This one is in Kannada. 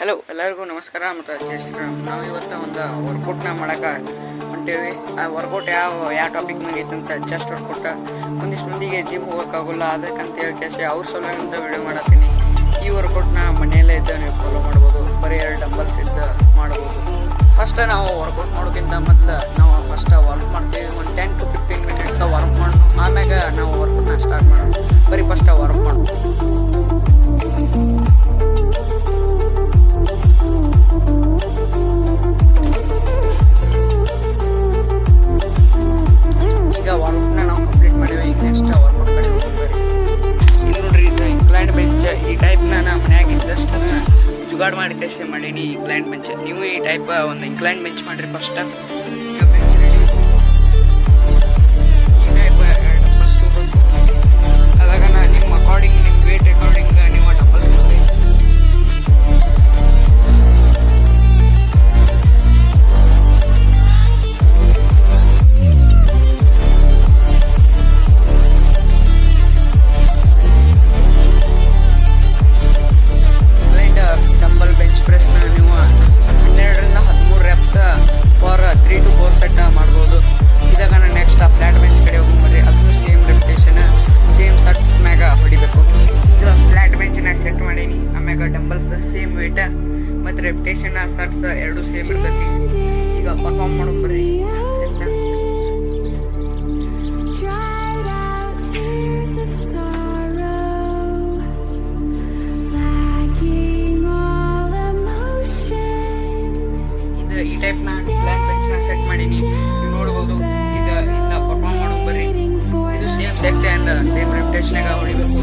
ಹಲೋ ಎಲ್ಲರಿಗೂ ನಮಸ್ಕಾರ ಮತ್ತು ಜೈ ಶ್ರೀರಾಮ್. ನಾವು ಇವತ್ತು ಒಂದು ವರ್ಕೌಟ್ನ ಮಾಡೋಕೆ ಹೊಂಟೇವಿ. ಆ ವರ್ಕೌಟ್ ಯಾವ ಟಾಪಿಕ್ ಮ್ಯಾಗ ಐತೆ ಅಂತ ಜಸ್ಟ್ ಹೊಡ್ಕೊಟ್ಟ ಒಂದಿಷ್ಟು ಮಂದಿಗೆ ಜಿಮ್ ಹೋಗೋಕ್ಕಾಗಲ್ಲ, ಅದಕ್ಕಂತ ಹೇಳಿ ಕೇಸಿ ಅವ್ರ ಸಲುವಾಗಿ ಅಂತ ವಿಡಿಯೋ ಮಾಡತ್ತೀನಿ. ಈ ವರ್ಕೌಟ್ನ ಮನೆಯಲ್ಲೇ ಇದ್ದ ನೀವು ಫಾಲೋ ಮಾಡ್ಬೋದು. ಬರೀ 2 ಡಂಬಲ್ಸ್ ಇದ್ದ ಮಾಡ್ಬೋದು. ಫಸ್ಟ್ ನಾವು ವರ್ಕೌಟ್ ಮಾಡೋಕ್ಕಿಂತ ಮೊದಲು ನಾವು ವಾರ್ಮ್ ಮಾಡ್ತೀವಿ. ಒಂದು 10 to 15 ಮಿನಿಟ್ಸ್ ವಾರ್ಮ್ ಮಾಡೋಣ. ಆಮ್ಯಾಗ ನಾವು ವರ್ಕೌಟ್ನ ಸ್ಟಾರ್ಟ್ ಮಾಡೋಣ. ಬರೀ ಫಸ್ಟ್ ವಾರ್ಮ್ ಮಾಡೋಣ. ಈಗ ವರ್ಕೌಟ್ನ ನಾವು ಕಂಪ್ಲೀಟ್ ಮಾಡಿವಿ. ಈಗ ನೆಕ್ಸ್ಟ್ ವರ್ಕೌಟ್ ಕಡೆ ಹೋಗ್ಬರಿ. ಈಗ ನೋಡ್ರಿ, ಇದು ಇಂಕ್ಲೈನ್ ಬೆಂಚ್. ಈ ಟೈಪ್ನ ನಾನು ಮನ್ಯಾಗ ಇದ್ದಷ್ಟು ಜುಗಾಡ್ ಮಾಡಿ ಟೆಸ್ಟ್ ಮಾಡೀನಿ. ಈ ಇಂಕ್ಲೈನ್ ಬೆಂಚ್ ನೀವು ಈ ಟೈಪ್ ಒಂದು ಇಂಕ್ಲೈನ್ ಬೆಂಚ್ ಮಾಡಿರಿ. ಫಸ್ಟ್ ಈಗ ಬೆಂಚ್ ರೆಡಿ. ಈ ಟೈಪ್ ಡಂಬಲ್ಸ್ ತಗೋಬೇಕು. ಅದಾಗ ನಿಮ್ಮ ಅಕಾರ್ಡಿಂಗ್, ನಿಮ್ಮ ವೇಟ್ ಅಕಾರ್ಡಿಂಗ್ ನೀವು ಡಂಬಲ್ಸ್ ತಗೋರಿ. ಡಂಬಲ್ ಬೆಂಚ್ ಪ್ರೆಸ್ನ ನೀವು 12ರಿಂದ 13 ರೆಪ್ಸ್ ಫಾರ್ 3 to 4 ಸೆಟ್ ಮಾಡ್ಬೋದು. ಇದಾಗ ನಾನು ನೆಕ್ಸ್ಟ್ ಫ್ಲ್ಯಾಟ್ ಬೆಂಚ್ ಕಡೆ ಹೋಗ್ಬರ್ರಿ. ಅದನ್ನು ಸೇಮ್ ರೆಪಿಟೇಷನ್, ಸೇಮ್ ಸೆಟ್ಸ್ ಮ್ಯಾಗ ಹೊಡಿಬೇಕು. ಇದು ಫ್ಲ್ಯಾಟ್ ಬೆಂಚ್ನ ಸೆಟ್ ಮಾಡೀನಿ. ಆಮ್ಯಾಗ ಡಂಬಲ್ಸ್ ಸೇಮ್ ವೇಟ್ ಮತ್ತು ರೆಪಿಟೇಷನ್ ಸೆಟ್ಸ್ ಎರಡು ಸೇಮ್ ಇರ್ತೈತಿ. ಈಗ ಪರ್ಫಾರ್ಮ್ ಮಾಡೋಗ್ಬರ್ರಿ. ಈ ಟೈಪ್ನ ಫ್ಲ್ಯಾಟ್ ಬೆಂಚ್ನ ಸೆಟ್ ಮಾಡೀನಿ. ನೀವು ನೋಡ್ಬೋದು. ಈಗ ಪರ್ಫಾರ್ಮ್ ಮಾಡೋಕೆ ಬರ್ರಿ. ಇದು ಸೇಮ್ ಸೆಟ್ ಆ್ಯಂಡ್ ಸೇಮ್ ರೆಪಿಟೇಷನ್ಯಾಗ ಹೊಡಿಬೇಕು.